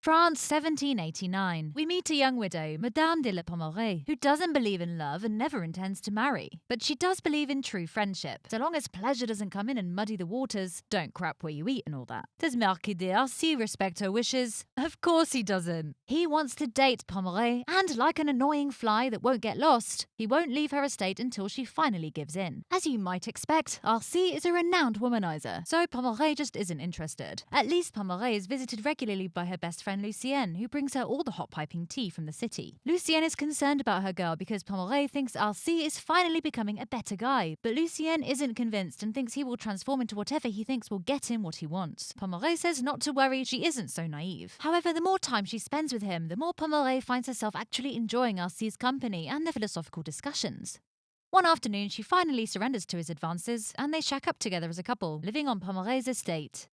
France, 1789. We meet a young widow, Madame de La Pommeraye, who doesn't believe in love and never intends to marry. But she does believe in true friendship. So long as pleasure doesn't come in and muddy the waters, don't crap where you eat and all that. Does Marquis de Arcis respect her wishes? Of course he doesn't. He wants to date Pommeraye, and like an annoying fly that won't get lost, he won't leave her estate until she finally gives in. As you might expect, Arcis is a renowned womanizer, so Pommeraye just isn't interested. At least Pommeraye is visited regularly by her best friend Lucienne, who brings her all the hot piping tea from the city. Lucienne is concerned about her girl because Pommeraye thinks Arcis is finally becoming a better guy, but Lucienne isn't convinced and thinks he will transform into whatever he thinks will get him what he wants. Pommeraye says not to worry, she isn't so naive. However, the more time she spends with him, the more Pommeraye finds herself actually enjoying Arcis' company and their philosophical discussions. One afternoon, she finally surrenders to his advances, and they shack up together as a couple, living on Pommeraye's estate.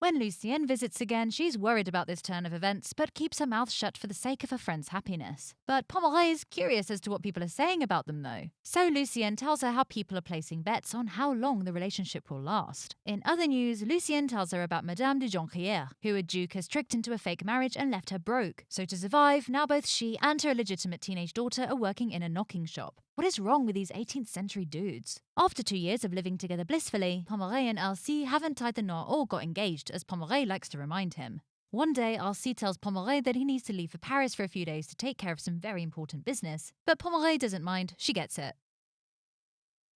When Lucienne visits again, she's worried about this turn of events, but keeps her mouth shut for the sake of her friend's happiness. But Pommeraye is curious as to what people are saying about them, though. So Lucienne tells her how people are placing bets on how long the relationship will last. In other news, Lucienne tells her about Madame de Joncquières, who a duke has tricked into a fake marriage and left her broke. So to survive, now both she and her illegitimate teenage daughter are working in a knocking shop. What is wrong with these 18th century dudes? After 2 years of living together blissfully, Pommeraye and Arcis haven't tied the knot or got engaged, as Pommeraye likes to remind him. One day, Arcis tells Pommeraye that he needs to leave for Paris for a few days to take care of some very important business, but Pommeraye doesn't mind, she gets it.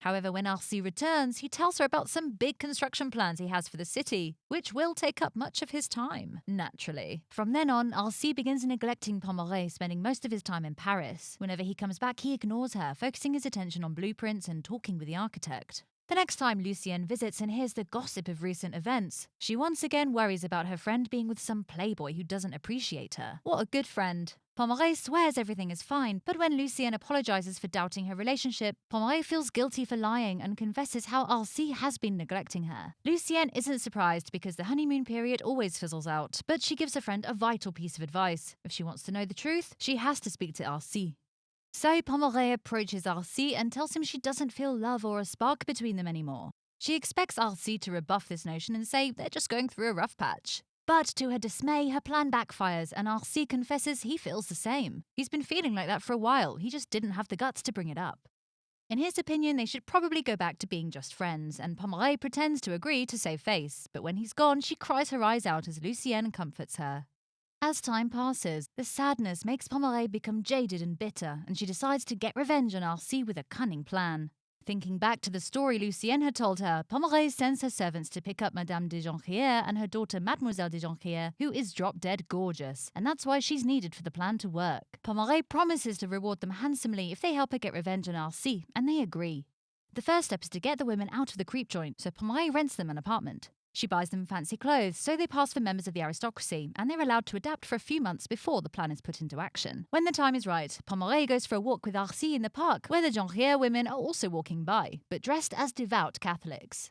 However, when Arcis returns, he tells her about some big construction plans he has for the city, which will take up much of his time, naturally. From then on, Arcis begins neglecting Pommeraye, spending most of his time in Paris. Whenever he comes back, he ignores her, focusing his attention on blueprints and talking with the architect. The next time Lucienne visits and hears the gossip of recent events, she once again worries about her friend being with some playboy who doesn't appreciate her. What a good friend. Pommeraye swears everything is fine, but when Lucienne apologizes for doubting her relationship, Pommeraye feels guilty for lying and confesses how Arcis has been neglecting her. Lucienne isn't surprised because the honeymoon period always fizzles out, but she gives her friend a vital piece of advice. If she wants to know the truth, she has to speak to Arcis. So Pommeraye approaches Arcis and tells him she doesn't feel love or a spark between them anymore. She expects Arcis to rebuff this notion and say they're just going through a rough patch. But to her dismay, her plan backfires and Arcis confesses he feels the same. He's been feeling like that for a while, he just didn't have the guts to bring it up. In his opinion, they should probably go back to being just friends, and Pommeraye pretends to agree to save face, but when he's gone, she cries her eyes out as Lucienne comforts her. As time passes, the sadness makes Pommeraye become jaded and bitter, and she decides to get revenge on Arcis with a cunning plan. Thinking back to the story Lucienne had told her, Pommeraye sends her servants to pick up Madame de Joncquières and her daughter Mademoiselle de Joncquières, who is drop-dead gorgeous, and that's why she's needed for the plan to work. Pommeraye promises to reward them handsomely if they help her get revenge on Arcis, and they agree. The first step is to get the women out of the creep joint, so Pommeraye rents them an apartment. She buys them fancy clothes, so they pass for members of the aristocracy, and they're allowed to adapt for a few months before the plan is put into action. When the time is right, Pommeraye goes for a walk with Arcis in the park, where the Joncquières women are also walking by, but dressed as devout Catholics.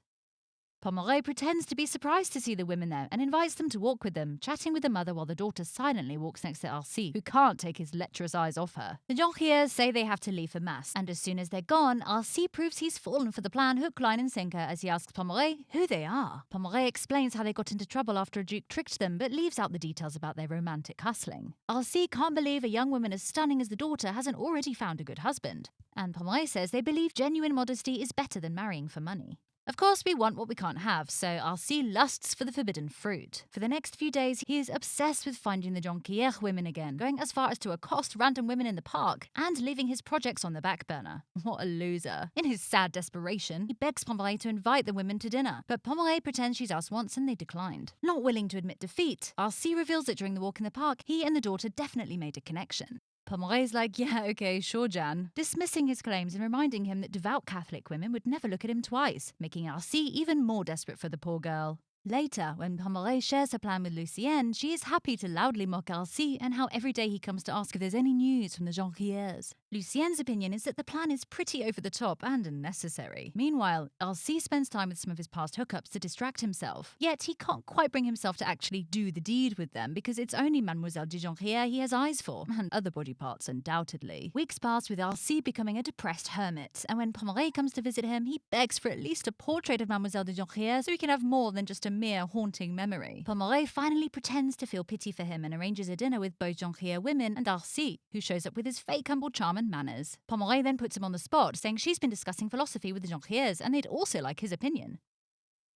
Pommeraye pretends to be surprised to see the women there and invites them to walk with them, chatting with the mother while the daughter silently walks next to Arcis, who can't take his lecherous eyes off her. The Joncquières say they have to leave for mass, and as soon as they're gone, Arcis proves he's fallen for the plan hook, line and sinker as he asks Pommeraye who they are. Pommeraye explains how they got into trouble after a duke tricked them, but leaves out the details about their romantic hustling. Arcis can't believe a young woman as stunning as the daughter hasn't already found a good husband, and Pommeraye says they believe genuine modesty is better than marrying for money. Of course, we want what we can't have, so Arcis lusts for the forbidden fruit. For the next few days, he is obsessed with finding the Joncquières women again, going as far as to accost random women in the park, and leaving his projects on the back burner. What a loser. In his sad desperation, he begs Pommeraye to invite the women to dinner, but Pommeraye pretends she's asked once and they declined. Not willing to admit defeat, Arcis reveals that during the walk in the park, he and the daughter definitely made a connection. Pommeraye's like, yeah, okay, sure, Jan, dismissing his claims and reminding him that devout Catholic women would never look at him twice, making Arcis even more desperate for the poor girl. Later, when Pommeraye shares her plan with Lucienne, she is happy to loudly mock Arcis and how every day he comes to ask if there's any news from the Joncquières. Lucienne's opinion is that the plan is pretty over the top and unnecessary. Meanwhile, Arcis spends time with some of his past hookups to distract himself. Yet he can't quite bring himself to actually do the deed with them because it's only Mademoiselle de Joncquières he has eyes for, and other body parts undoubtedly. Weeks pass with Arcis becoming a depressed hermit, and when Pommeraye comes to visit him, he begs for at least a portrait of Mademoiselle de Joncquières so he can have more than just a mere haunting memory. Pommeraye finally pretends to feel pity for him and arranges a dinner with both Joncquières women and Arcis, who shows up with his fake humble charm and manners. Pommeraye then puts him on the spot, saying she's been discussing philosophy with the Joncquières and they'd also like his opinion.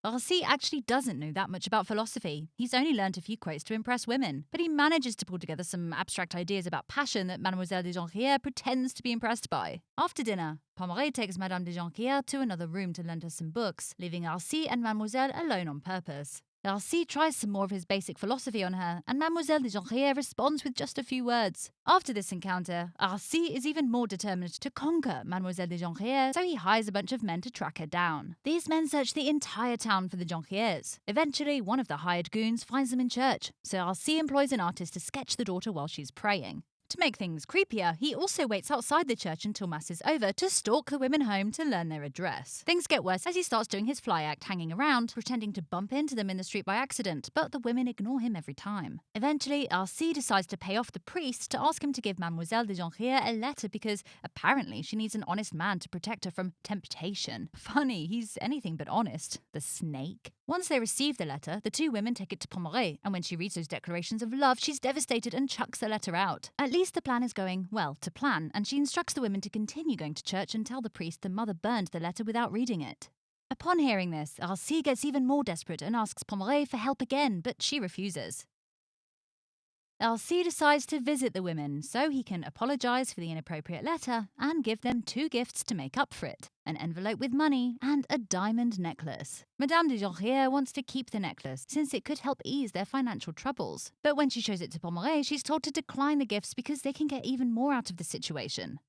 Arcis actually doesn't know that much about philosophy. He's only learnt a few quotes to impress women, but he manages to pull together some abstract ideas about passion that Mademoiselle de Joncquières pretends to be impressed by. After dinner, Pommeraye takes Madame de Joncquières to another room to lend her some books, leaving Arcis and Mademoiselle alone on purpose. Arcis tries some more of his basic philosophy on her, and Mademoiselle de Joncquières responds with just a few words. After this encounter, Arcis is even more determined to conquer Mademoiselle de Joncquières, so he hires a bunch of men to track her down. These men search the entire town for the Joncquières. Eventually, one of the hired goons finds them in church, so Arcis employs an artist to sketch the daughter while she's praying. To make things creepier, he also waits outside the church until Mass is over to stalk the women home to learn their address. Things get worse as he starts doing his fly act, hanging around, pretending to bump into them in the street by accident, but the women ignore him every time. Eventually, Arcis decides to pay off the priest to ask him to give Mademoiselle de Joncquières a letter because apparently she needs an honest man to protect her from temptation. Funny, he's anything but honest. The snake. Once they receive the letter, the two women take it to Pommeraye, and when she reads those declarations of love, she's devastated and chucks the letter out. At least the plan is going, well, to plan, and she instructs the women to continue going to church and tell the priest the mother burned the letter without reading it. Upon hearing this, Arcis gets even more desperate and asks Pommeraye for help again, but she refuses. Arcis decides to visit the women so he can apologise for the inappropriate letter and give them 2 gifts to make up for it: an envelope with money and a diamond necklace. Madame de Joncquières wants to keep the necklace since it could help ease their financial troubles. But when she shows it to Pommeraye, she's told to decline the gifts because they can get even more out of the situation.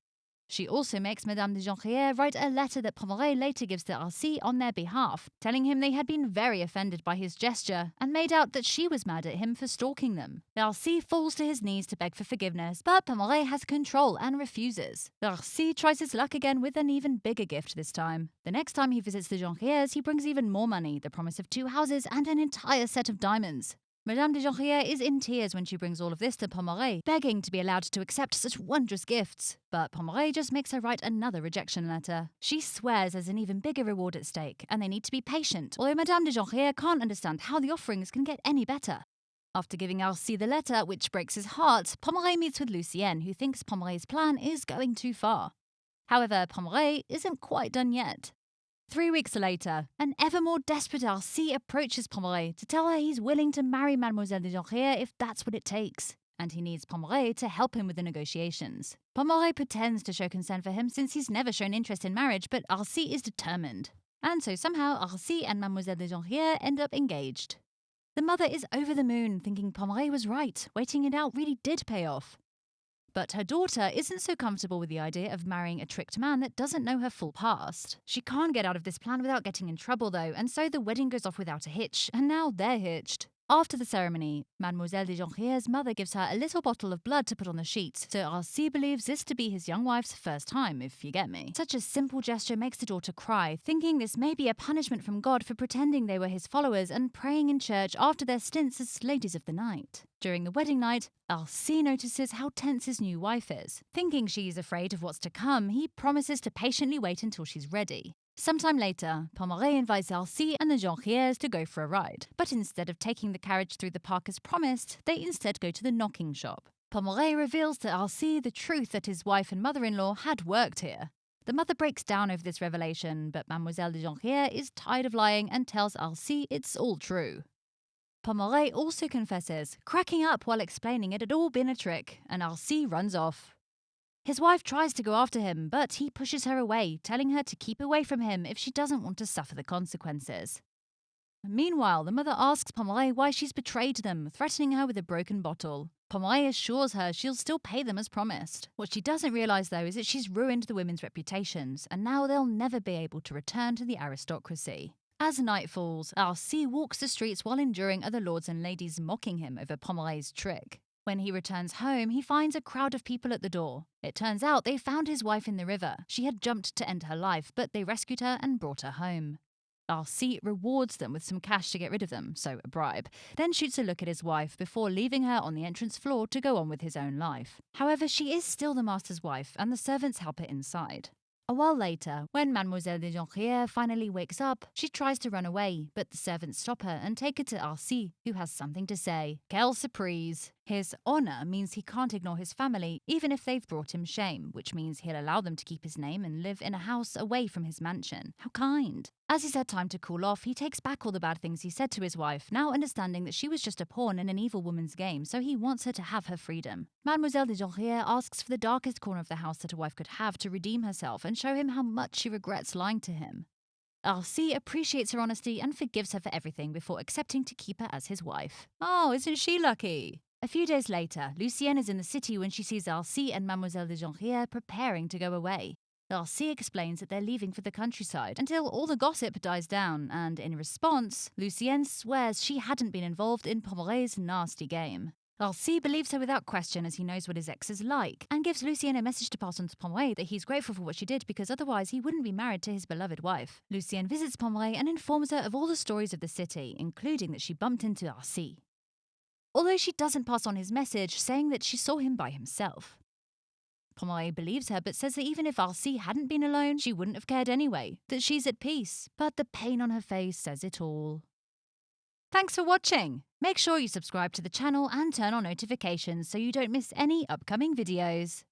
She also makes Madame de Joncquières write a letter that Pommeraye later gives to Arcis on their behalf, telling him they had been very offended by his gesture and made out that she was mad at him for stalking them. Arcis falls to his knees to beg for forgiveness, but Pommeraye has control and refuses. Arcis tries his luck again with an even bigger gift this time. The next time he visits the Joncquières, he brings even more money, the promise of 2 houses and an entire set of diamonds. Madame de Joncquières is in tears when she brings all of this to Pommeraye, begging to be allowed to accept such wondrous gifts. But Pommeraye just makes her write another rejection letter. She swears there's an even bigger reward at stake, and they need to be patient, although Madame de Joncquières can't understand how the offerings can get any better. After giving Arcis the letter, which breaks his heart, Pommeraye meets with Lucienne, who thinks Pommeraye's plan is going too far. However, Pommeraye isn't quite done yet. 3 weeks later, an ever more desperate Arcis approaches Pommeraye to tell her he's willing to marry Mademoiselle de Joncquières if that's what it takes, and he needs Pommeraye to help him with the negotiations. Pommeraye pretends to show consent for him since he's never shown interest in marriage, but Arcis is determined. And so somehow Arcis and Mademoiselle de Joncquières end up engaged. The mother is over the moon, thinking Pommeraye was right, waiting it out really did pay off. But her daughter isn't so comfortable with the idea of marrying a tricked man that doesn't know her full past. She can't get out of this plan without getting in trouble though, and so the wedding goes off without a hitch, and now they're hitched. After the ceremony, Mademoiselle de Joncquières' mother gives her a little bottle of blood to put on the sheets, so Arcis believes this to be his young wife's first time, if you get me. Such a simple gesture makes the daughter cry, thinking this may be a punishment from God for pretending they were his followers and praying in church after their stints as ladies of the night. During the wedding night, Arcis notices how tense his new wife is. Thinking she's afraid of what's to come, he promises to patiently wait until she's ready. Sometime later, Pommeraye invites Arcis and the Joncquières to go for a ride. But instead of taking the carriage through the park as promised, they instead go to the knocking shop. Pommeraye reveals to Arcis the truth that his wife and mother-in-law had worked here. The mother breaks down over this revelation, but Mademoiselle de Joncquières is tired of lying and tells Arcis it's all true. Pommeraye also confesses, cracking up while explaining it had all been a trick, and Arcis runs off. His wife tries to go after him, but he pushes her away, telling her to keep away from him if she doesn't want to suffer the consequences. Meanwhile, the mother asks Pommeraye why she's betrayed them, threatening her with a broken bottle. Pommeraye assures her she'll still pay them as promised. What she doesn't realise though is that she's ruined the women's reputations, and now they'll never be able to return to the aristocracy. As night falls, Arcis walks the streets while enduring other lords and ladies mocking him over Pommeraye's trick. When he returns home, he finds a crowd of people at the door. It turns out they found his wife in the river. She had jumped to end her life, but they rescued her and brought her home. Arcis rewards them with some cash to get rid of them, so a bribe, then shoots a look at his wife before leaving her on the entrance floor to go on with his own life. However, she is still the master's wife, and the servants help her inside. A while later, when Mademoiselle de Joncquières finally wakes up, she tries to run away, but the servants stop her and take her to Arcis, who has something to say. Quelle surprise! His honor means he can't ignore his family, even if they've brought him shame, which means he'll allow them to keep his name and live in a house away from his mansion. How kind! As he's had time to cool off, he takes back all the bad things he said to his wife, now understanding that she was just a pawn in an evil woman's game, so he wants her to have her freedom. Mademoiselle de Joncquières asks for the darkest corner of the house that a wife could have to redeem herself and show him how much she regrets lying to him. Arcis appreciates her honesty and forgives her for everything before accepting to keep her as his wife. Oh, isn't she lucky? A few days later, Lucienne is in the city when she sees Arcis and Mademoiselle de Joncquières preparing to go away. Arcis explains that they're leaving for the countryside until all the gossip dies down, and in response, Lucienne swears she hadn't been involved in Pommeray's nasty game. Arcis believes her without question as he knows what his ex is like, and gives Lucienne a message to pass on to Pommeray that he's grateful for what she did because otherwise he wouldn't be married to his beloved wife. Lucienne visits Pommeray and informs her of all the stories of the city, including that she bumped into Arcis. Although she doesn't pass on his message, saying that she saw him by himself. Pommeray believes her but says that even if Arcis hadn't been alone, she wouldn't have cared anyway, that she's at peace, but the pain on her face says it all. Thanks for watching! Make sure you subscribe to the channel and turn on notifications so you don't miss any upcoming videos.